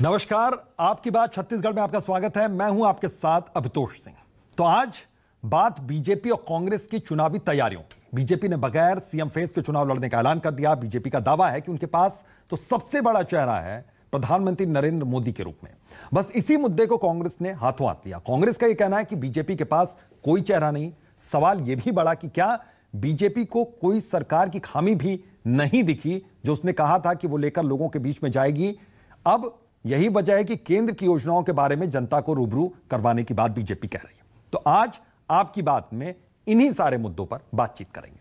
नमस्कार, आपकी बात छत्तीसगढ़ में आपका स्वागत है। मैं हूं आपके साथ अभितोष सिंह। तो आज बात बीजेपी और कांग्रेस की चुनावी तैयारियों की। बीजेपी ने बगैर सीएम फेस के चुनाव लड़ने का ऐलान कर दिया। बीजेपी का दावा है कि उनके पास तो सबसे बड़ा चेहरा है प्रधानमंत्री नरेंद्र मोदी के रूप में। बस इसी मुद्दे को कांग्रेस ने हाथों हाथ लिया। कांग्रेस का यह कहना है कि बीजेपी के पास कोई चेहरा नहीं। सवाल यह भी बढ़ा कि क्या बीजेपी को कोई सरकार की खामी भी नहीं दिखी जो उसने कहा था कि वो लेकर लोगों के बीच में जाएगी। अब यही वजह है कि केंद्र की योजनाओं के बारे में जनता को रूबरू करवाने की बात बीजेपी कह रही है। तो आज आपकी बात में इन्हीं सारे मुद्दों पर बातचीत करेंगे।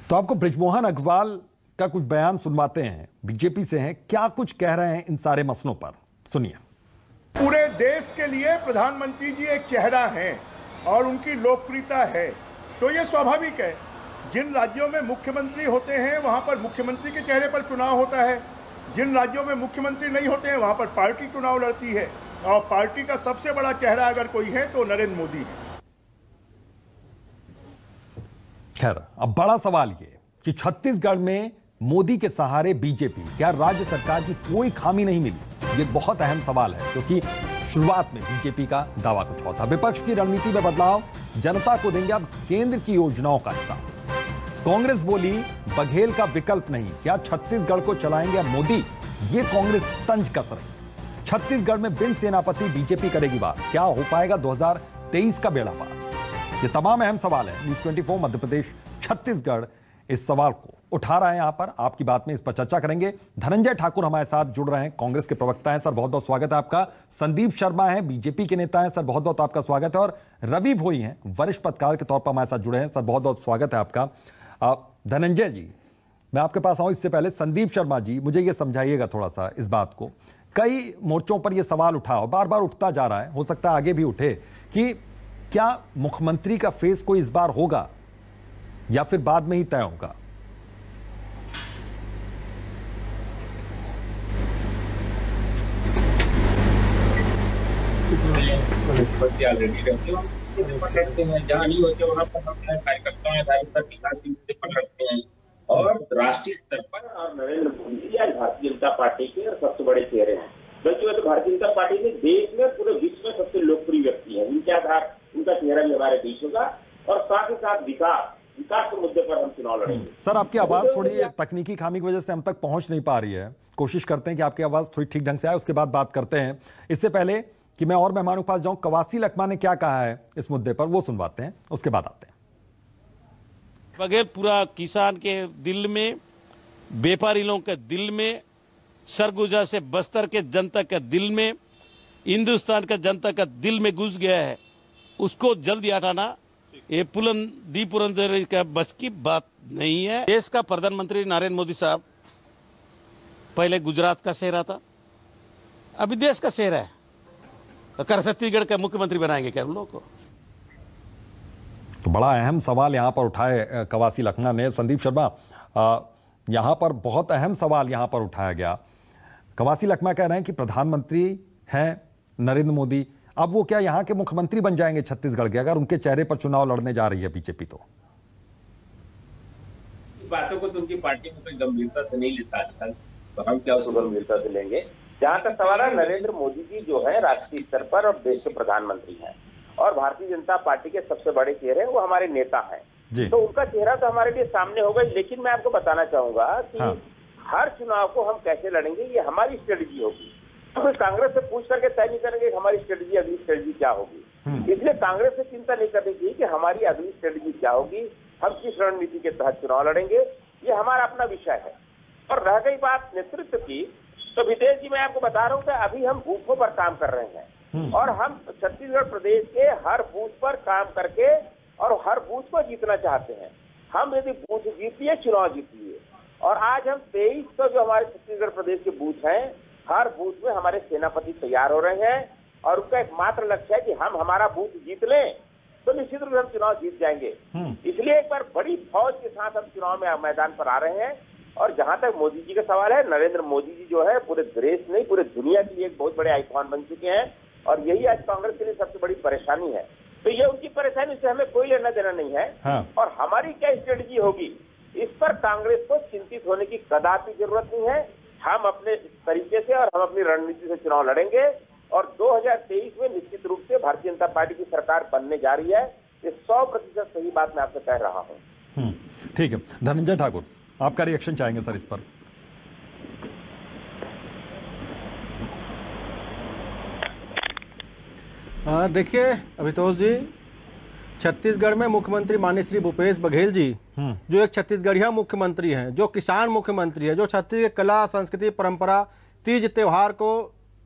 तो आपको बृजमोहन अग्रवाल का कुछ बयान सुनवाते हैं। बीजेपी से हैं, क्या कुछ कह रहे हैं इन सारे मसलों पर, सुनिए। पूरे देश के लिए प्रधानमंत्री जी एक चेहरा हैं और उनकी लोकप्रियता है, तो ये स्वाभाविक है। जिन राज्यों में मुख्यमंत्री होते हैं वहां पर मुख्यमंत्री के चेहरे पर चुनाव होता है। जिन राज्यों में मुख्यमंत्री नहीं होते हैं वहां पर पार्टी चुनाव लड़ती है, और पार्टी का सबसे बड़ा चेहरा अगर कोई है तो नरेंद्र मोदी है। खैर, अब बड़ा सवाल ये कि छत्तीसगढ़ में मोदी के सहारे बीजेपी, क्या राज्य सरकार की कोई खामी नहीं मिली? ये बहुत अहम सवाल है, क्योंकि शुरुआत में बीजेपी का दावा कुछ और था। विपक्ष की रणनीति में बदलाव, जनता को देंगे अब केंद्र की योजनाओं का हिस्सा। कांग्रेस बोली बघेल का विकल्प नहीं, क्या छत्तीसगढ़ को चलाएंगे अब मोदी? ये कांग्रेस तंज कस रही। छत्तीसगढ़ में बिन सेनापति बीजेपी करेगी बात, क्या हो पाएगा 2023 का बेड़ा पार? ये तमाम अहम सवाल है। न्यूज़ 24 मध्य प्रदेश छत्तीसगढ़ इस सवाल को उठा रहा है। यहां पर आपकी बात में इस पर चर्चा करेंगे। धनंजय ठाकुर हमारे साथ जुड़ रहे हैं, कांग्रेस के प्रवक्ता हैं। सर, बहुत बहुत स्वागत है आपका। संदीप शर्मा हैं, बीजेपी के नेता हैं। सर, बहुत बहुत आपका स्वागत है। और रवि भोई हैं, वरिष्ठ पत्रकार के तौर पर हमारे साथ जुड़े हैं। सर, बहुत बहुत स्वागत है आपका। धनंजय जी, मैं आपके पास आऊं इससे पहले संदीप शर्मा जी, मुझे ये समझाइएगा थोड़ा सा इस बात को। कई मोर्चों पर यह सवाल उठा और बार बार उठता जा रहा है, हो सकता है आगे भी उठे, कि क्या मुख्यमंत्री का फेस कोई इस बार होगा या फिर बाद में ही तय होगा? ऑलरेडी रहते हैं, जहाँ नहीं होते वहाँ पर हम कार्यकर्ताओं पर विकास मुद्दे पर रखते हैं। और राष्ट्रीय स्तर पर और नरेंद्र मोदी जी आज भारतीय जनता पार्टी के सबसे बड़े चेहरे हैं। बल्कि वह तो भारतीय जनता पार्टी के देश में, पूरे विश्व में सबसे लोकप्रिय व्यक्ति है। उनके आधार उनका चेहरा भी हमारे बीच होगा, और साथ ही साथ विकास के मुद्दे पर हम चुनाव लड़ेंगे। सर, आपकी आवाज थोड़ी तकनीकी खामी की वजह से हम तक पहुंच नहीं पा रही है। कोशिश करते हैं कि आपकी आवाज थोड़ी ठीक ढंग से आए, उसके बाद बात करते हैं। इससे पहले कि मैं और मेहमानों के पास जाऊं, कवासी लखमा ने क्या कहा है इस मुद्दे पर, वो सुनवाते हैं, उसके बाद आते हैं। बगैर पूरा किसान के दिल में, व्यापारी लोगों के दिल में, सरगुजा से बस्तर के जनता के दिल में, हिंदुस्तान का जनता का दिल में घुस गया है, उसको जल्दी हटाना ये पुरंदर का बस की बात नहीं है। देश का प्रधानमंत्री नरेंद्र मोदी साहब पहले गुजरात का चेहरा था, अभी देश का चेहरा है। कर छत्तीसगढ़ का मुख्यमंत्री बनाएंगे क्या हम लोग को? तो बड़ा अहम सवाल यहां पर उठाए कवासी लखमा ने। संदीप शर्मा, यहां पर बहुत अहम सवाल यहां पर उठाया गया। कवासी लखमा कह रहे हैं कि प्रधानमंत्री हैं नरेंद्र मोदी, अब वो क्या यहां के मुख्यमंत्री बन जाएंगे छत्तीसगढ़ के, अगर उनके चेहरे पर चुनाव लड़ने जा रही है बीजेपी? तो बातों को तो उनकी पार्टी में कोई गंभीरता से नहीं लेता आजकल, तो हम क्या उसको गंभीरता से लेंगे? जहां तक सवाल है, नरेंद्र मोदी जी जो है राष्ट्रीय स्तर पर और देश के प्रधानमंत्री हैं, और भारतीय जनता पार्टी के सबसे बड़े चेहरे वो हमारे नेता हैं, तो उनका चेहरा तो हमारे लिए सामने होगा। लेकिन मैं आपको बताना चाहूंगा कि हर चुनाव को हम कैसे लड़ेंगे, ये हमारी स्ट्रेटेजी होगी। तो कोई कांग्रेस से पूछ करके तय नहीं करेंगे कि हमारी स्ट्रेटेजी, अगली स्ट्रेटेजी क्या होगी। इसलिए कांग्रेस से चिंता नहीं करनी चाहिए कि हमारी अगली स्ट्रेटेजी क्या होगी, हम किस रणनीति के तहत चुनाव लड़ेंगे, ये हमारा अपना विषय है। और रह गई बात नेतृत्व की, तो विदेश जी मैं आपको बता रहा हूँ कि अभी हम बूथों पर काम कर रहे हैं, और हम छत्तीसगढ़ प्रदेश के हर बूथ पर काम करके और हर बूथ को जीतना चाहते हैं। हम यदि बूथ जीत लिए, चुनाव जीत लिए, और आज हम 2300 जो हमारे छत्तीसगढ़ प्रदेश के बूथ हैं, हर बूथ में हमारे सेनापति तैयार हो रहे हैं, और उनका एकमात्र लक्ष्य है कि हम हमारा बूथ जीत लें तो निश्चित रूप से हम चुनाव जीत जाएंगे। इसलिए एक बार बड़ी फौज के साथ हम चुनाव में मैदान पर आ रहे हैं। और जहां तक मोदी जी का सवाल है, नरेंद्र मोदी जी जो है पूरे देश नहीं, पूरे दुनिया के लिए एक बहुत बड़े आइकॉन बन चुके हैं, और यही आज कांग्रेस के लिए सबसे बड़ी परेशानी है तो ये उनकी परेशानी से हमें कोई लेना देना नहीं है। हाँ। और हमारी क्या स्ट्रेटजी होगी, इस पर कांग्रेस को चिंतित होने की कदापि जरूरत नहीं है। हम अपने तरीके से और हम अपनी रणनीति से चुनाव लड़ेंगे और 2023 में निश्चित रूप से भारतीय जनता पार्टी की सरकार बनने जा रही है। ये 100% सही बात मैं आपसे कह रहा हूं। ठीक है, धनंजय ठाकुर, आपका रिएक्शन चाहेंगे सर इस पर? देखिए अभितोष जी, छत्तीसगढ़ में मुख्यमंत्री माननीय श्री भूपेश बघेल जी जो एक छत्तीसगढ़िया मुख्यमंत्री हैं, जो किसान मुख्यमंत्री है, जो छत्तीसगढ़ की कला संस्कृति परंपरा तीज त्योहार को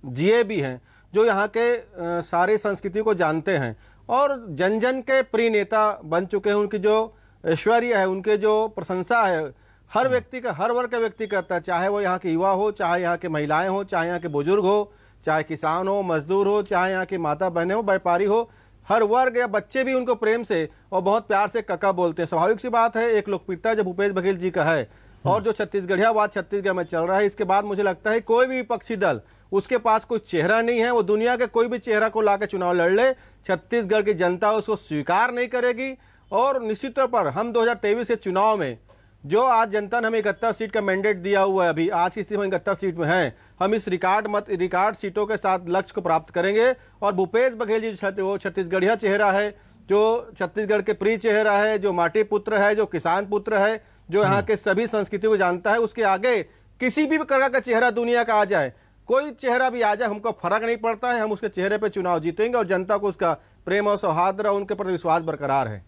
जिए भी हैं, जो यहाँ के सारी संस्कृति को जानते हैं और जन जन के प्रिय नेता बन चुके हैं। उनकी जो ऐश्वर्य है, उनके जो प्रशंसा है, हर व्यक्ति का, हर वर्ग का व्यक्ति करता है, चाहे वो यहाँ के युवा हो, चाहे यहाँ के महिलाएं हो, चाहे यहाँ के बुजुर्ग हो, चाहे किसान हो, मजदूर हो, चाहे यहाँ की माता बहनें हो, व्यापारी हो, हर वर्ग या बच्चे भी उनको प्रेम से और बहुत प्यार से कका बोलते हैं। स्वाभाविक सी बात है, एक लोकप्रियता जो भूपेश बघेल जी का है और जो छत्तीसगढ़िया बात छत्तीसगढ़ में चल रहा है, इसके बाद मुझे लगता है कोई भी विपक्षी दल, उसके पास कोई चेहरा नहीं है, वो दुनिया के कोई भी चेहरा को लाकर चुनाव लड़ ले, छत्तीसगढ़ की जनता उसको स्वीकार नहीं करेगी। और निश्चित तौर पर हम 2023 के चुनाव में जो आज जनता ने हमें 71 सीट का मैंडेट दिया हुआ है, अभी आज की स्थिति में 71 सीट में हैं, हम इस रिकॉर्ड सीटों के साथ लक्ष्य को प्राप्त करेंगे। और भूपेश बघेल जी वो छत्तीसगढ़िया चेहरा है, जो छत्तीसगढ़ के प्रिय चेहरा है, जो माटी पुत्र है, जो किसान पुत्र है, जो यहाँ के सभी संस्कृति को जानता है, उसके आगे किसी भी प्रकार का चेहरा दुनिया का आ जाए, कोई चेहरा भी आ जाए, हमको फर्क नहीं पड़ता है। हम उसके चेहरे पर चुनाव जीतेंगे और जनता को उसका प्रेम और सौहार्द और उनके प्रति विश्वास बरकरार है।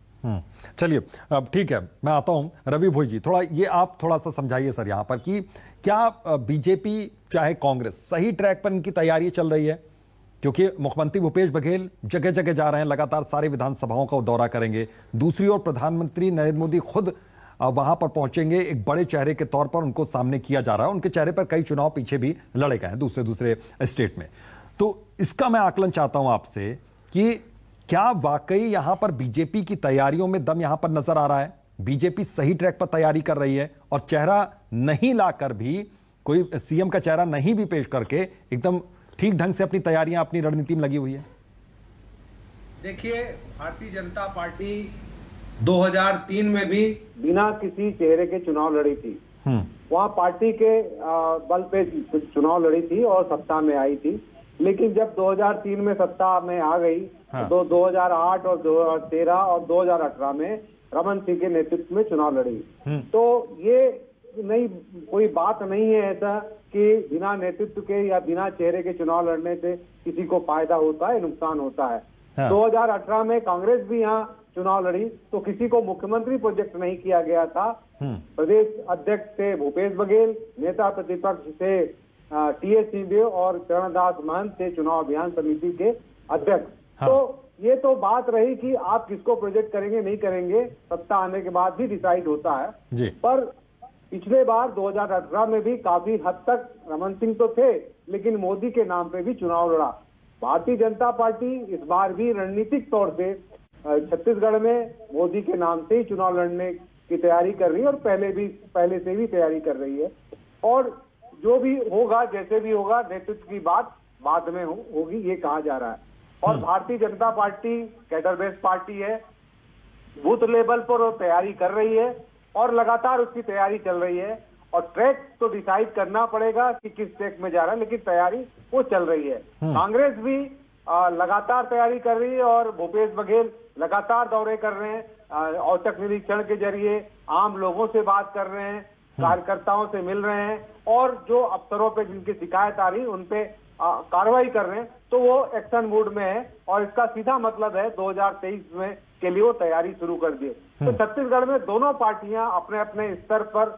चलिए, अब ठीक है, मैं आता हूं रवि भोई जी, थोड़ा ये आप थोड़ा सा समझाइए सर यहाँ पर कि क्या बीजेपी चाहे कांग्रेस सही ट्रैक पर इनकी तैयारी चल रही है? क्योंकि मुख्यमंत्री भूपेश बघेल जगह जगह जा रहे हैं, लगातार सारी विधानसभाओं का दौरा करेंगे। दूसरी ओर प्रधानमंत्री नरेंद्र मोदी खुद वहां पर पहुंचेंगे, एक बड़े चेहरे के तौर पर उनको सामने किया जा रहा है। उनके चेहरे पर कई चुनाव पीछे भी लड़े गए हैं दूसरे स्टेट में। तो इसका मैं आकलन चाहता हूं आपसे कि क्या वाकई यहां पर बीजेपी की तैयारियों में दम यहां पर नजर आ रहा है? बीजेपी सही ट्रैक पर तैयारी कर रही है और चेहरा नहीं लाकर भी, कोई सीएम का चेहरा नहीं भी पेश करके एकदम ठीक ढंग से अपनी तैयारियां, अपनी रणनीति में लगी हुई है? देखिए, भारतीय जनता पार्टी 2003 में भी बिना किसी चेहरे के चुनाव लड़ी थी। वहां पार्टी के बल पे चुनाव लड़ी थी और सत्ता में आई थी। लेकिन जब 2003 में सत्ता में आ गई, तो 2008 और 2013 और 2018 में रमन सिंह के नेतृत्व में चुनाव लड़ी। तो ये नहीं, कोई बात नहीं है ऐसा कि बिना नेतृत्व के या बिना चेहरे के चुनाव लड़ने से किसी को फायदा होता है, नुकसान होता है। 2018 में कांग्रेस भी यहाँ चुनाव लड़ी तो किसी को मुख्यमंत्री प्रोजेक्ट नहीं किया गया था। प्रदेश अध्यक्ष थे भूपेश बघेल, नेता प्रतिपक्ष थे टीएस सिंहदेव और चरणदास महंत थे चुनाव अभियान समिति के अध्यक्ष। तो ये तो बात रही कि आप किसको प्रोजेक्ट करेंगे नहीं करेंगे, सत्ता आने के बाद भी डिसाइड होता है जी। पर पिछले बार 2018 में भी काफी हद तक रमन सिंह तो थे, लेकिन मोदी के नाम पे भी चुनाव लड़ा। भारतीय जनता पार्टी इस बार भी रणनीतिक तौर से छत्तीसगढ़ में मोदी के नाम से ही चुनाव लड़ने की तैयारी कर रही है और पहले से भी तैयारी कर रही है। और जो भी होगा, जैसे भी होगा, नेतृत्व की बात बाद में होगी, ये कहा जा रहा है। और Bharatiya Janata party cadre based party है, बूथ लेवल पर वो तैयारी कर रही है और लगातार उसकी तैयारी चल रही है। और ट्रैक तो डिसाइड करना पड़ेगा कि किस ट्रैक में जा रहा है, लेकिन तैयारी वो चल रही है। कांग्रेस भी लगातार तैयारी कर रही है और भूपेश बघेल लगातार दौरे कर रहे हैं, औचक निरीक्षण के जरिए आम लोगों से बात कर रहे हैं, कार्यकर्ताओं से मिल रहे हैं और जो अफसरों पे जिनकी शिकायत आ रही उन पे कार्रवाई कर रहे हैं। तो वो एक्शन मूड में है और इसका सीधा मतलब है 2023 में के लिए वो तैयारी शुरू कर दिए। तो छत्तीसगढ़ में दोनों पार्टियां अपने अपने स्तर पर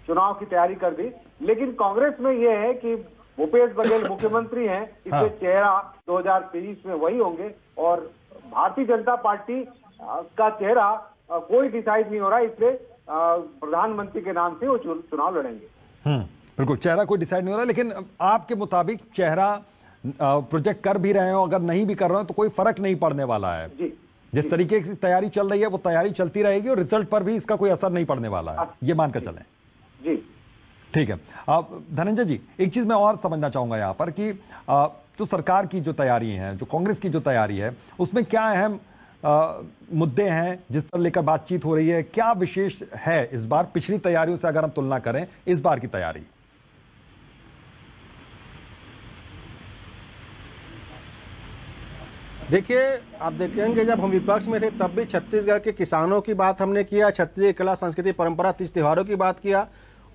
चुनाव की तैयारी कर दी, लेकिन कांग्रेस में ये है कि भूपेश बघेल मुख्यमंत्री हैं, इसलिए चेहरा 2023 में वही होंगे और भारतीय जनता पार्टी का चेहरा कोई डिसाइड नहीं हो रहा, इसलिए प्रधानमंत्री के नाम से वो चुनाव लड़ेंगे। बिल्कुल, चेहरा कोई डिसाइड नहीं हो रहा, लेकिन आपके मुताबिक चेहरा प्रोजेक्ट कर भी रहे हो, अगर नहीं भी कर रहे हो तो कोई फर्क नहीं पड़ने वाला है जी। जिस तरीके की तैयारी चल रही है वो तैयारी चलती रहेगी और रिजल्ट पर भी इसका कोई असर नहीं पड़ने वाला है, ये मानकर चलें जी। ठीक है। धनंजय जी, एक चीज मैं और समझना चाहूंगा यहां पर कि जो सरकार की जो तैयारी है, जो कांग्रेस की जो तैयारी है, उसमें क्या अहम मुद्दे हैं जिस पर लेकर बातचीत हो रही है? क्या विशेष है इस बार पिछली तैयारियों से अगर हम तुलना करें इस बार की तैयारी? देखिए, आप देखेंगे जब हम विपक्ष में थे तब भी छत्तीसगढ़ के किसानों की बात हमने किया, छत्तीसगढ़ कला संस्कृति परंपरा तीज त्योहारों की बात किया,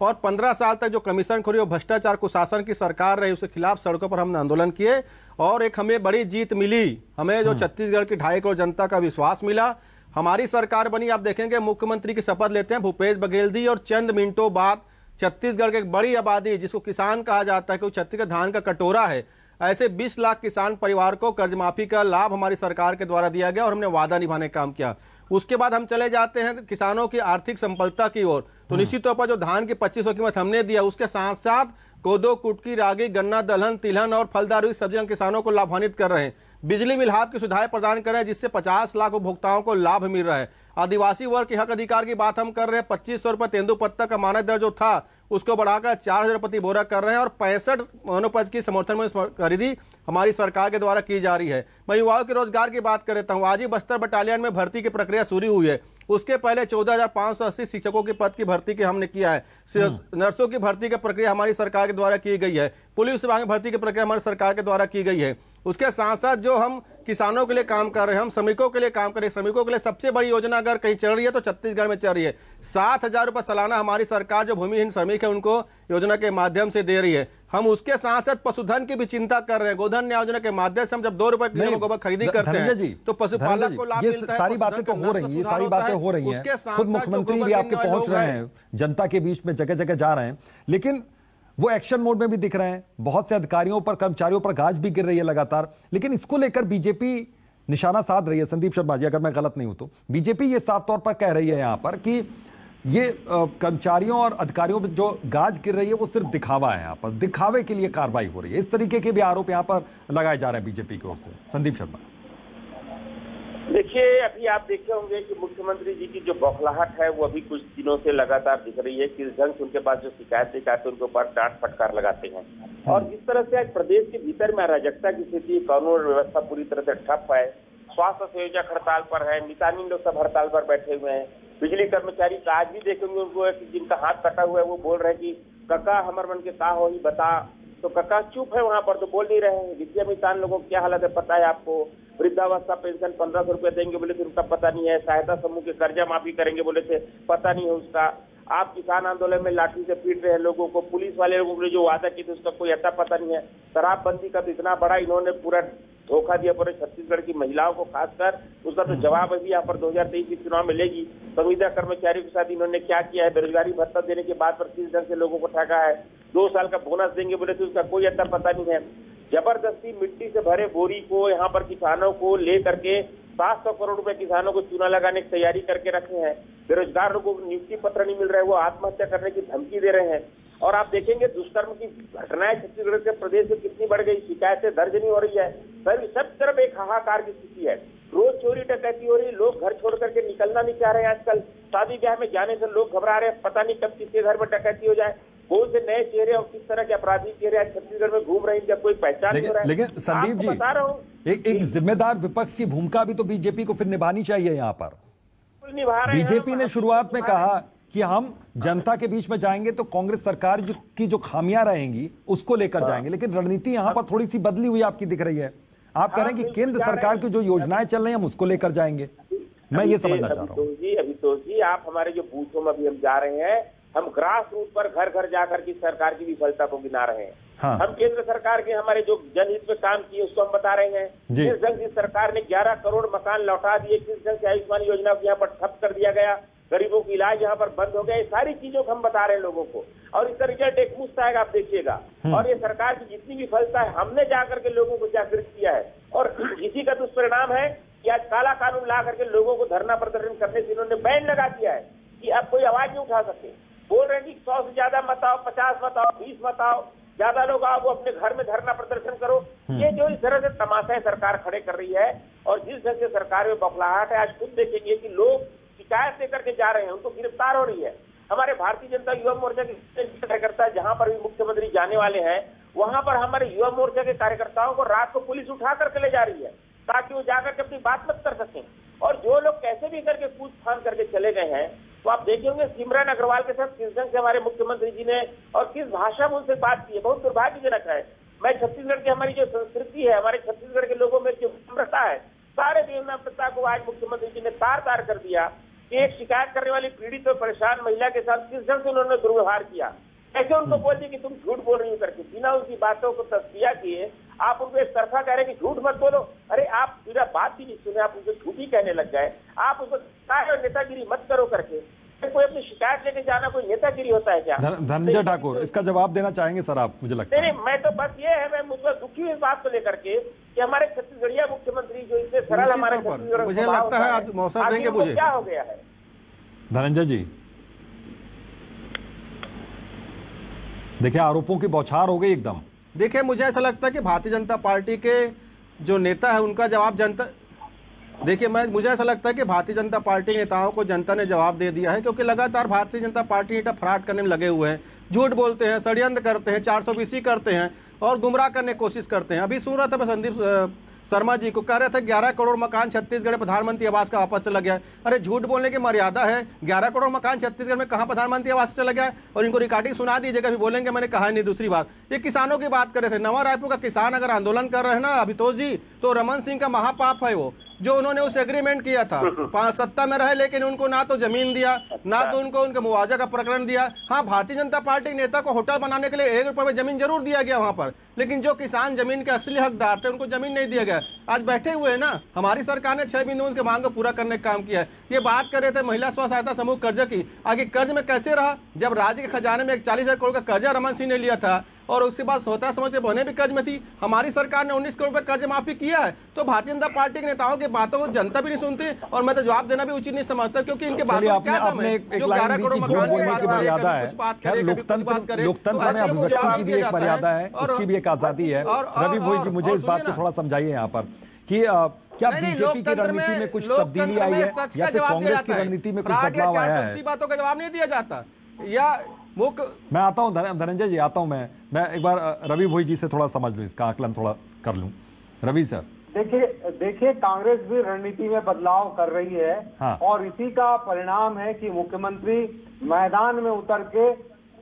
और 15 साल तक जो कमीशन खोरी और भ्रष्टाचार कुशासन की सरकार रही उसके खिलाफ सड़कों पर हमने आंदोलन किए और एक हमें बड़ी जीत मिली। हमें जो छत्तीसगढ़ की 2.5 करोड़ जनता का विश्वास मिला, हमारी सरकार बनी। आप देखेंगे मुख्यमंत्री की शपथ लेते हैं भूपेश बघेल जी और चंद मिनटों बाद छत्तीसगढ़ की एक बड़ी आबादी जिसको किसान कहा जाता है, क्योंकि छत्तीसगढ़ धान का कटोरा है, ऐसे 20 लाख किसान परिवार को कर्ज माफी का लाभ हमारी सरकार के द्वारा दिया गया और हमने वादा निभाने का काम किया। उसके बाद हम चले जाते हैं किसानों की आर्थिक संपन्नता की ओर, तो निश्चित तौर पर जो धान की 2500 कीमत हमने दिया, उसके साथ साथ कोदो, कुटकी, रागी, गन्ना, दलहन, तिलहन और फलदार सब्जियां किसानों को लाभान्वित कर रहे हैं। बिजली विभाग की सुविधाएं प्रदान कर रहे हैं जिससे 50 लाख उपभोक्ताओं को लाभ मिल रहा है। आदिवासी वर्ग के हक अधिकार की बात हम कर रहे हैं। 2500 रुपये तेंदुपत्ता का मानक दर जो था उसको बढ़ाकर 4000 प्रति बोरा कर रहे हैं और 65 वनोपज की समर्थन में खरीदी हमारी सरकार के द्वारा की जा रही है। मैं युवाओं के रोजगार की बात कर लेता हूँ। आज ही बस्तर बटालियन में भर्ती की प्रक्रिया शुरू हुई है। उसके पहले 14,580 शिक्षकों के पद की भर्ती की हमने किया है। नर्सों की भर्ती की प्रक्रिया हमारी सरकार के द्वारा की गई है। पुलिस विभाग में भर्ती की प्रक्रिया हमारी सरकार के द्वारा की गई है। उसके साथ साथ जो हम किसानों के लिए काम कर रहे हैं, हम श्रमिकों के लिए काम कर रहे हैं। श्रमिकों के लिए सबसे बड़ी योजना अगर कहीं चल रही है तो छत्तीसगढ़ में चल रही है। 7,000 रुपये सालाना हमारी सरकार जो भूमिहीन श्रमिक है उनको योजना के माध्यम से दे रही है। हम उसके साथ साथ पशुधन की भी चिंता कर रहे हैं। गोधन योजना के माध्यम से हम जब 2 रुपए किलो गोबर खरीदी करते हैं तो पशुपालक को लाभ मिलता है। सारी बातें तो हो रही है, सारी बातें हो रही हैं। खुद मुख्यमंत्री भी आपके पहुंच रहे हैं, जनता के बीच में जगह जगह जा रहे हैं, लेकिन वो एक्शन मोड में भी दिख रहे हैं। बहुत से अधिकारियों पर, कर्मचारियों पर गाज भी गिर रही है लगातार, लेकिन इसको लेकर बीजेपी निशाना साध रही है। संदीप शर्मा जी, अगर मैं गलत नहीं हूं तो बीजेपी ये साफ तौर पर कह रही है यहां पर कि ये कर्मचारियों और अधिकारियों पर जो गाज गिर रही है वो सिर्फ दिखावा है, यहां पर दिखावे के लिए कार्रवाई हो रही है। इस तरीके के भी आरोप यहां पर लगाए जा रहे हैं बीजेपी की ओर से। संदीप शर्मा, देखिए, अभी आप देखे होंगे कि मुख्यमंत्री जी की जो बौखलाहट है वो अभी कुछ दिनों से लगातार दिख रही है। किस ढंग से उनके पास जो शिकायतें आते हैं उनके ऊपर डांट फटकार लगाते हैं और जिस तरह से आज प्रदेश के भीतर में अराजकता की स्थिति, कानून व्यवस्था पूरी तरह से ठप है। स्वास्थ्य संयोजक हड़ताल पर है, मितानिन लोग सब हड़ताल पर बैठे हुए हैं। बिजली कर्मचारी का आज भी देखेंगे उनको जिनका हाथ कटा हुआ है वो बोल रहे हैं कि कका हमर मन के का हो ही बता, तो कका चुप है वहां पर, तो बोल नहीं रहे हैं। विद्या मितान लोगों की क्या हालत है पता है आपको। वृद्धावस्था पेंशन 1500 रुपए देंगे बोले थे, उनका पता नहीं है। सहायता समूह के कर्जा माफी करेंगे बोले थे, पता नहीं है उसका। आप किसान आंदोलन में लाठी से पीट रहे हैं लोगों को। पुलिस वाले लोगों ने जो वादा किए थे उसका कोई अता पता नहीं है। शराबबंदी का तो इतना बड़ा इन्होंने पूरा धोखा दिया पूरे छत्तीसगढ़ की महिलाओं को, खासकर उसका तो जवाब अभी यहाँ पर 2023 के चुनाव में लेगी। संविदा कर्मचारियों के साथ इन्होंने क्या किया है। बेरोजगारी भत्ता देने के बाद पर किस ढंग से लोगों को ठगा है। 2 साल का बोनस देंगे बोले तो उसका कोई अता पता नहीं है। जबरदस्ती मिट्टी से भरे बोरी को यहाँ पर किसानों को ले करके 700 करोड़ रुपए किसानों को चूना लगाने की तैयारी करके रखे हैं। बेरोजगार लोगों को नियुक्ति पत्र नहीं मिल रहा है, वो आत्महत्या करने की धमकी दे रहे हैं। और आप देखेंगे दुष्कर्म की घटनाएं छत्तीसगढ़ के प्रदेश में कितनी बढ़ गई, शिकायतें दर्ज नहीं हो रही है। सब तरफ एक हाहाकार की स्थिति है। रोज चोरी डकैती हो रही, लोग घर छोड़ करके निकलना नहीं चाह रहे हैं। आजकल शादी ब्याह में जाने से लोग घबरा रहे हैं, पता नहीं कब किसके घर में डकैती हो जाए। कौन से नए चेहरे और किस तरह के अपराधी चेहरे आज छत्तीसगढ़ में घूम रहे हैं, जब कोई पहचान नहीं हो रहा है। लेकिन संदीप जी, बता रहा हूँ, एक जिम्मेदार विपक्ष की भूमिका भी तो बीजेपी को फिर निभानी चाहिए। यहाँ पर बीजेपी ने शुरुआत में कहा कि हम जनता के बीच में जाएंगे तो कांग्रेस सरकार की जो खामियां रहेंगी उसको लेकर जाएंगे, लेकिन रणनीति यहाँ पर थोड़ी सी बदली हुई आपकी दिख रही है। आप कह रहे हैं कि केंद्र सरकार की जो योजनाएं चल रही हैं हम उसको लेकर जाएंगे। मैं ये समझना चाह रहा हूँ। अभितोष जी, आप हमारे जो बूथों में अभी हम जा रहे हैं, हम ग्रास रूट पर घर घर जाकर की सरकार की विफलता को गिना रहे हैं। हाँ। हम केंद्र सरकार के हमारे जो जनहित में काम किए उसको हम बता रहे हैं। किस ढंग से सरकार ने 11 करोड़ मकान लौटा दिए, किस ढंग से आयुष्मान योजना को यहाँ पर ठप कर दिया गया, गरीबों की इलाज यहाँ पर बंद हो गया, ये सारी चीजों को हम बता रहे हैं लोगों को। और इसका रिजल्ट एक मुश्त आएगा, आप देखिएगा। और ये सरकार की जितनी विफलता है हमने जाकर के लोगों को जागृत किया है और इसी का दुष्परिणाम है कि आज काला कानून ला करके लोगों को धरना प्रदर्शन करने से इन्होंने बैन लगा दिया है कि अब कोई आवाज नहीं उठा सकते। बोल रहे हैं कि 100 से ज्यादा मत आओ, 50 मत आओ, 20 मत आओ, ज्यादा लोग आओ, वो अपने घर में धरना प्रदर्शन करो। ये जो इस तरह से तमाशा सरकार खड़े कर रही है और जिस ढंग से सरकार में बौखलाहट है, आज खुद देखेंगे कि लोग शिकायत लेकर के जा रहे हैं, उनको गिरफ्तार हो रही है। हमारे भारतीय जनता युवा मोर्चा के कार्यकर्ता जहां पर भी मुख्यमंत्री जाने वाले हैं वहां पर हमारे युवा मोर्चा के कार्यकर्ताओं को रात को पुलिस उठा करके ले जा रही है ताकि वो जाकर के अपनी बात मत कर सकें। और जो लोग कैसे भी करके पूछ फान करके चले गए हैं, तो आप देखे होंगे सिमरन अग्रवाल के साथ किस ढंग से हमारे मुख्यमंत्री जी ने और किस भाषा में उनसे बात की है, बहुत दुर्भाग्यजनक है। मैं छत्तीसगढ़ की हमारी जो संस्कृति है, हमारे छत्तीसगढ़ के लोगों में जो विनम्रता है, सारे विनम्रता को आज मुख्यमंत्री जी ने तार तार कर दिया कि एक शिकायत करने वाली पीड़ित और परेशान महिला के साथ किस ढंग से उन्होंने दुर्व्यवहार किया। ऐसे उनको बोल दिया कि तुम झूठ बोल रही हो करके, बिना उनकी बातों को तस्दिया किए आप उनको एक तरफा कह रहे हैं कि झूठ मत बोलो। अरे आप पूरा बात भी नहीं सुने, आप उनको झूठी कहने लग गए। आप उसको नेतागिरी मत करो करके, कोई अपनी शिकायत लेके जाना कोई नेतागिरी होता है क्या? धनंजय ठाकुर इसका जवाब देना चाहेंगे सर आप? मुझे लगता है नहीं, मैं तो बस ये है, मैं मुझे दुखी हूँ इस बात को लेकर के कि हमारे छत्तीसगढ़िया मुख्यमंत्री जो इतने सरल हमारे छत्तीसगढ़, मुझे लगता है आप मौका देंगे मुझे, क्या हो गया है धनंजय जी? देखिए आरोपों की बौछार हो गई एकदम। देखिए मुझे ऐसा लगता है कि भारतीय जनता पार्टी के जो नेता है उनका जवाब जनता, देखिए मुझे ऐसा लगता है कि भारतीय जनता पार्टी के नेताओं को जनता ने जवाब दे दिया है, क्योंकि लगातार भारतीय जनता पार्टी फ्रॉड करने में लगे हुए हैं, झूठ बोलते हैं, षड्यंत्र करते हैं, 420 करते हैं और गुमराह करने की कोशिश करते हैं। अभी सुन रहा था मैं संदीप शर्मा जी को, कह रहे थे 11 करोड़ मकान छत्तीसगढ़ में प्रधानमंत्री आवास का वापस चला गया। अरे झूठ बोलने की मर्यादा है, 11 करोड़ मकान छत्तीसगढ़ में कहाँ प्रधानमंत्री आवास चला गया? और इनको रिकॉर्डिंग सुना दीजिएगा, भी बोलेंगे मैंने कहा नहीं। दूसरी बात, ये किसानों की बात कर रहे थे, नवा रायपुर का किसान अगर आंदोलन कर रहे हैं ना अभितोष जी, तो रमन सिंह का महापाप है वो, जो उन्होंने उस एग्रीमेंट किया था। सत्ता में रहे लेकिन उनको ना तो जमीन दिया, ना तो उनको उनके मुआवजा का प्रकरण दिया। हाँ, भारतीय जनता पार्टी नेता को होटल बनाने के लिए 1 रुपए में जमीन जरूर दिया गया वहां पर, लेकिन जो किसान जमीन के असली हकदार थे उनको जमीन नहीं दिया गया। आज बैठे हुए हैं ना, हमारी सरकार ने 6 बिंदुओं की मांग को पूरा करने का काम किया है। ये बात कर रहे थे महिला स्व सहायता समूह कर्ज की, आगे कर्ज में कैसे रहा जब राज्य के खजाने में 41,000 करोड़ का कर्जा रमन सिंह ने लिया था और उसके बाद स्वतः समझ के बहने भी कर्ज में थी। हमारी सरकार ने 19 करोड़ रुपए कर्ज माफी किया है। तो भारतीय जनता पार्टी के नेताओं की बातों को जनता भी नहीं सुनती और मैं तो जवाब देना भी उचित नहीं समझता, क्योंकि इनके बातों में क्या दम है? जो 11 करोड़ मकान की मर्यादा है, लोकतंत्र में अभिव्यक्ति की भी एक मर्यादा है, उसकी भी एक आजादी है। रवि भोई जी मुझे इस बात को थोड़ा समझाइए यहाँ पर कि क्या बीजेपी की रणनीति में कुछ तब्दीली आई है या फिर कांग्रेस की रणनीति में कुछ बदलाव आया है? बातों का जवाब नहीं दिया जाता या मैं आता हूं धनंजय जी, आता हूं मैं एक बार रवि भोई जी से थोड़ा समझ लूं, इसका आकलन थोड़ा कर लूं। रवि सर देखिए कांग्रेस भी रणनीति में बदलाव कर रही है। हाँ। और इसी का परिणाम है कि मुख्यमंत्री मैदान में उतर के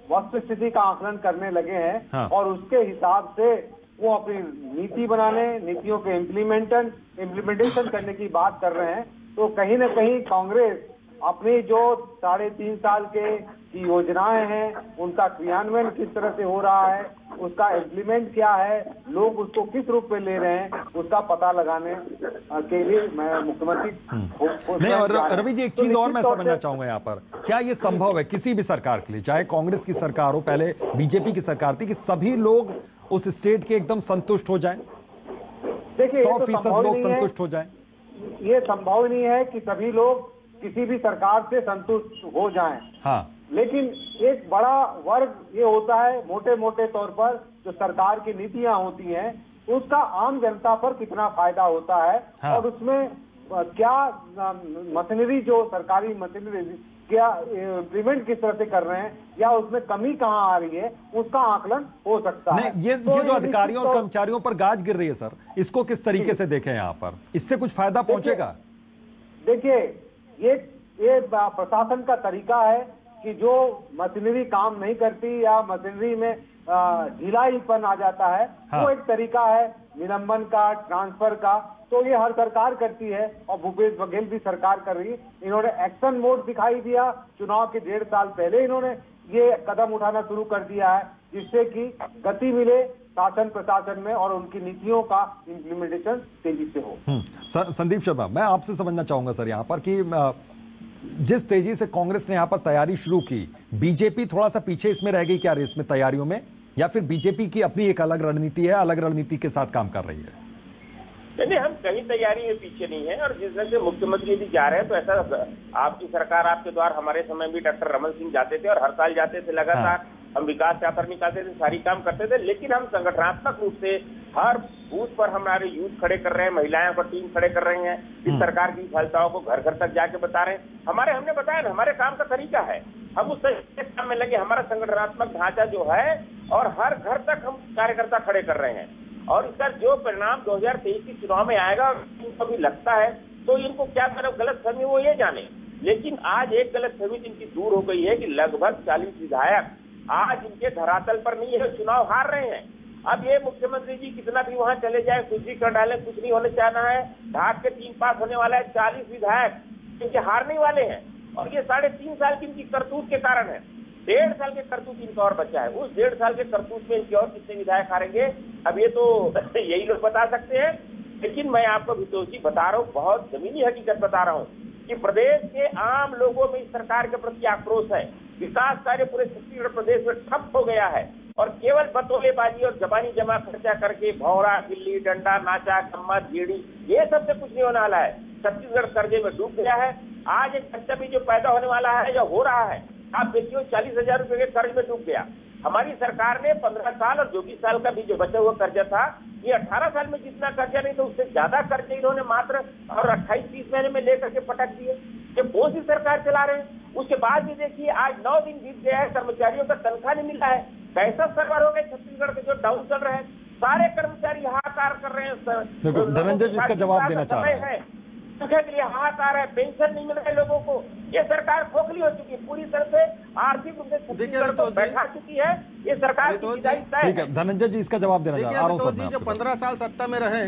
वस्तुस्थिति का आकलन करने लगे हैं। हाँ। और उसके हिसाब से वो अपनी नीति बनाने, नीतियों के इम्प्लीमेंटेशन करने की बात कर रहे हैं। तो कहीं ना कहीं कांग्रेस अपनी जो 3.5 साल के की योजनाएं हैं उनका क्रियान्वयन किस तरह से हो रहा है, उसका इम्प्लीमेंट क्या है, लोग उसको किस रूप में ले रहे हैं, उसका पता लगाने के लिए मैं मुख्यमंत्री नहीं। और रवि जी एक चीज और मैं समझना चाहूंगा यहाँ पर, क्या ये संभव है किसी भी सरकार के लिए, चाहे कांग्रेस की सरकार हो, पहले बीजेपी की सरकार थी, कि सभी लोग उस स्टेट के एकदम संतुष्ट हो जाएं? देखिए 100% लोग संतुष्ट हो जाएं? ये संभव नहीं है कि सभी लोग किसी भी सरकार से संतुष्ट हो जाएं। हाँ। लेकिन एक बड़ा वर्ग ये होता है मोटे मोटे तौर पर, जो सरकार की नीतियां होती हैं उसका आम जनता पर कितना फायदा होता है। हाँ। और उसमें क्या मशीनरी, जो सरकारी मशीनरी क्या इम्प्लीमेंट किस तरह से कर रहे हैं या उसमें कमी कहाँ आ रही है, उसका आकलन हो सकता है। ये जो अधिकारियों और कर्मचारियों पर गाज गिर रही है सर, इसको किस तरीके से देखें यहाँ पर? इससे कुछ फायदा पहुंचेगा? देखिए ये प्रशासन का तरीका है कि जो मशीनरी काम नहीं करती या मशीनरी में ढिलाईपन आ जाता है। हाँ। वो एक तरीका है निलंबन का, ट्रांसफर का। तो ये हर सरकार करती है और भूपेश बघेल भी सरकार कर रही है। इन्होंने एक्शन मोड दिखाई दिया, चुनाव के 1.5 साल पहले इन्होंने ये कदम उठाना शुरू कर दिया है, जिससे कि गति मिले शासन प्रशासन में और उनकी नीतियों का इम्प्लीमेंटेशन तेजी से हो। संदीप शर्मा, मैं आपसे समझना चाहूंगा सर यहाँ पर कि जिस तेजी से कांग्रेस ने यहाँ पर तैयारी शुरू की, बीजेपी थोड़ा सा पीछे इसमें रह गई क्या रेस में, तैयारियों में, या फिर बीजेपी की अपनी एक अलग रणनीति है, अलग रणनीति के साथ काम कर रही है? नहीं, हम कहीं तैयारी में पीछे नहीं है। और जिस तरह से मुख्यमंत्री जी जा रहे हैं, तो ऐसा आपकी सरकार, आपके द्वार, हमारे समय भी डॉक्टर रमन सिंह जाते थे और हर साल जाते थे लगातार। हाँ। हम विकास यात्रा निकालते थे, सारी काम करते थे, लेकिन हम संगठनात्मक रूप से हर बूथ पर हमारे यूथ खड़े कर रहे हैं, महिलाएं पर टीम खड़े कर रहे हैं, इस सरकार की सफलताओं को घर घर तक जाके बता रहे हैं। हमने बताया ना, हमारे काम का तरीका है, हम उस काम में लगे, हमारा संगठनात्मक ढांचा जो है, और हर घर तक हम कार्यकर्ता खड़े कर रहे हैं। और इसका जो परिणाम 2023 के चुनाव में आएगा, इनको भी लगता है तो इनको क्या गलतफहमी वो ये जाने। लेकिन आज एक गलतफहमी इनकी दूर हो गई है कि लगभग 40 विधायक आज इनके धरातल पर नहीं है, चुनाव हार रहे हैं। अब ये मुख्यमंत्री जी कितना भी वहां चले जाए, कुछ भी कर डाले, कुछ नहीं होने चाहना है। ढाक के 3 पास होने वाला है, 40 विधायक इनके हारने वाले हैं। और ये 3.5 साल की इनकी करतूत के कारण है। 1.5 साल के करतूत इनका और बचा है। उस 1.5 साल के करतूत में इनके और कितने विधायक हारेंगे अब ये तो यही लोग बता सकते हैं। लेकिन मैं आपको वितोष जी बता रहा हूँ, बहुत जमीनी हकीकत बता रहा हूँ कि प्रदेश के आम लोगों में इस सरकार के प्रति आक्रोश है। विकास कार्य पूरे छत्तीसगढ़ प्रदेश में ठप हो गया है और केवल बतौलेबाजी और जबानी जमा खर्चा करके भौरा, गिल्ली डंडा, नाचा, गम्मत, गेड़ी, ये सबसे कुछ नहीं होने वाला है। छत्तीसगढ़ कर्जे में डूब गया है। आज एक बच्चा भी जो पैदा होने वाला है या हो रहा है, आप देखिए 40,000 रुपए के कर्ज में डूब गया। हमारी सरकार ने 15 साल और 24 साल का भी जो बचा हुआ कर्जा था, ये 18 साल में जितना कर्जा नहीं तो उससे ज्यादा कर्जे इन्होंने मात्र और 28-30 महीने में लेकर के पटक दिए। ये कौन सी सरकार चला रहे हैं। उसके बाद भी देखिए आज 9 दिन बीत गया है, कर्मचारियों का तनख्वाह नहीं मिला है। कैसा सरकार हो गए छत्तीसगढ़ के जो डाउन चल रहे हैं, सारे कर्मचारी हाहाकार कर रहे हैं। धनंजय जी इसका जवाब देना चाह रहे हैं। सुखे के लिए हाहाकार है, पेंशन नहीं मिल रहा है लोगों को। ये सरकार खोखली हो चुकी है, पूरी तरह से आर्थिक रूप से छत्तीसगढ़ को बैठा चुकी है ये सरकार। ठीक है, धनंजय जी इसका जवाब देना चाह रहा हूं। जो 15 साल सत्ता में रहे,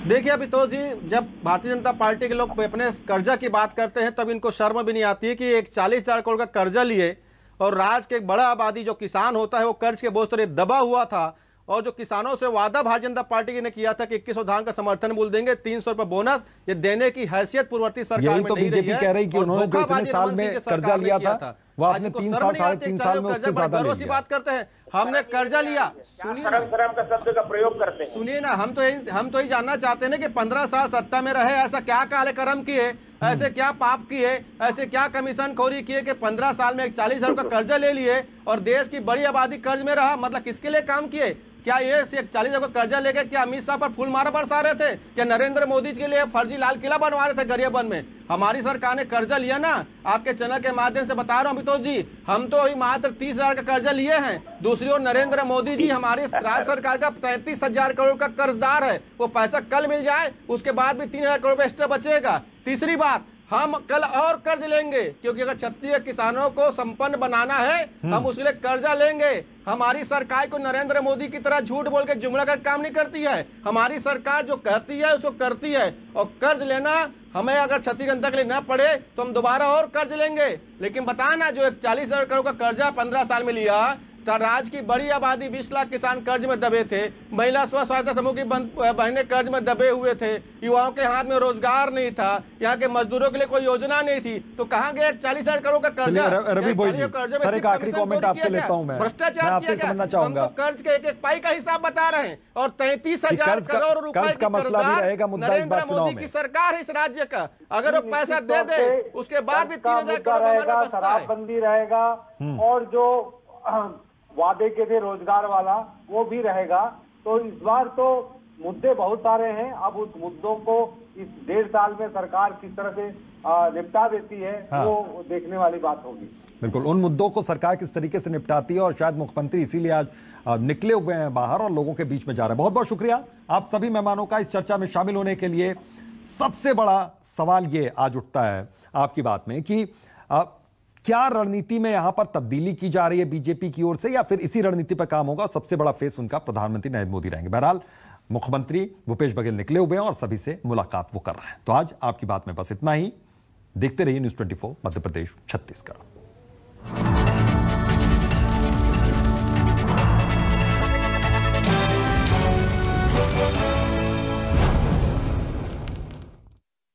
देखिए अभितोष जी, जब भारतीय जनता पार्टी के लोग अपने कर्जा की बात करते हैं तब इनको शर्म भी नहीं आती है कि एक 40,000 करोड़ का कर्जा लिए और राज्य के एक बड़ा आबादी जो किसान होता है वो कर्ज के बोझ तले दबा हुआ था। और जो किसानों से वादा भारतीय जनता पार्टी ने किया था कि 2100 धान का समर्थन मूल्य देंगे, 300 रुपए बोनस, ये देने की हैसियत पूर्ववर्ती सरकार में तो नहीं रही है। कह रही कि उन्होंने जो इतने साल में कर्जा लिया था वो आपने 3 साल 3.5 साल में उससे ज्यादा ले लिया। बात करते हैं, हमने कर्जा लिया। सुनिए ना, का शब्द का प्रयोग करते हैं। सुनिए ना, हम तो यही जानना चाहते हैं कि 15 साल सत्ता में रहे, ऐसा क्या काले कर्म किए, ऐसे क्या पाप किए, ऐसे क्या कमीशन खोरी किए कि 15 साल में 40,000 का कर्जा ले लिए और देश की बड़ी आबादी कर्ज में रहा। मतलब किसके लिए काम किए? क्या ये 40,000 का कर्जा लेके क्या अमित शाह पर फूल मारा बरसा रहे थे? क्या नरेंद्र मोदी के लिए फर्जी लाल किला बनवा रहे थे गरियाबंद में? हमारी सरकार ने कर्जा लिया ना, आपके चैनल के माध्यम से बता रहा हूं अभितोष जी, हम तो मात्र 30,000 का कर्जा लिए हैं। दूसरी ओर नरेंद्र मोदी जी हमारी राज्य सरकार का 33,000 करोड़ का कर्जदार है। वो पैसा कल मिल जाए, उसके बाद भी 3,000 करोड़ एक्स्ट्रा बचेगा। तीसरी बात, हम कल और कर्ज लेंगे क्योंकि अगर छत्तीसगढ़ किसानों को संपन्न बनाना है हम उसके लिए कर्जा लेंगे। हमारी सरकार को नरेंद्र मोदी की तरह झूठ बोल के जुमला कर काम नहीं करती है। हमारी सरकार जो कहती है उसको करती है। और कर्ज लेना हमें अगर छत्तीसगढ़ जनता के लिए न पड़े तो हम दोबारा और कर्ज लेंगे। लेकिन बताना, जो एक 40,000 करोड़ का कर्जा 15 साल में लिया, राज्य की बड़ी आबादी 20 लाख किसान कर्ज में दबे थे, महिला स्व सहायता समूह की बहनें कर्ज में दबे हुए थे, युवाओं के हाथ में रोजगार नहीं था, यहाँ के मजदूरों के लिए कोई योजना नहीं थी, तो कहाँ गए 40,000 करोड़ का कर्जा? रवि भोई जी, सर एक आखिरी कमेंट आपसे लेता हूं मैं, भ्रष्टाचार किया गया। हम तो कर्ज के एक पाई का हिसाब बता रहे हैं और 33,000 करोड़ रुपए का मसला भी रहेगा। नरेंद्र मोदी की सरकार है इस राज्य का, अगर वो पैसा दे दे उसके बाद भी 3,000 करोड़ हमारा बचता है। शराबबंदी रहेगा और जो वादे के थे रोजगार वाला वो भी रहेगा। तो इस बार तो मुद्दे बहुत सारे हैं। अब उस मुद्दों को इस 1.5 साल में सरकार किस तरह से निपटा देती है वो देखने वाली बात होगी। बिल्कुल, उन मुद्दों को सरकार किस तरीके से निपटाती है और शायद मुख्यमंत्री इसीलिए आज निकले हुए हैं बाहर और लोगों के बीच में जा रहे हैं। बहुत बहुत शुक्रिया आप सभी मेहमानों का इस चर्चा में शामिल होने के लिए। सबसे बड़ा सवाल ये आज उठता है आपकी बात में कि क्या रणनीति में यहां पर तब्दीली की जा रही है बीजेपी की ओर से या फिर इसी रणनीति पर काम होगा? सबसे बड़ा फेस उनका प्रधानमंत्री नरेंद्र मोदी रहेंगे। बहरहाल मुख्यमंत्री भूपेश बघेल निकले हुए हैं और सभी से मुलाकात वो कर रहे हैं। तो आज आपकी बात में बस इतना ही। देखते रहिए न्यूज़ 24 मध्य प्रदेश छत्तीसगढ़।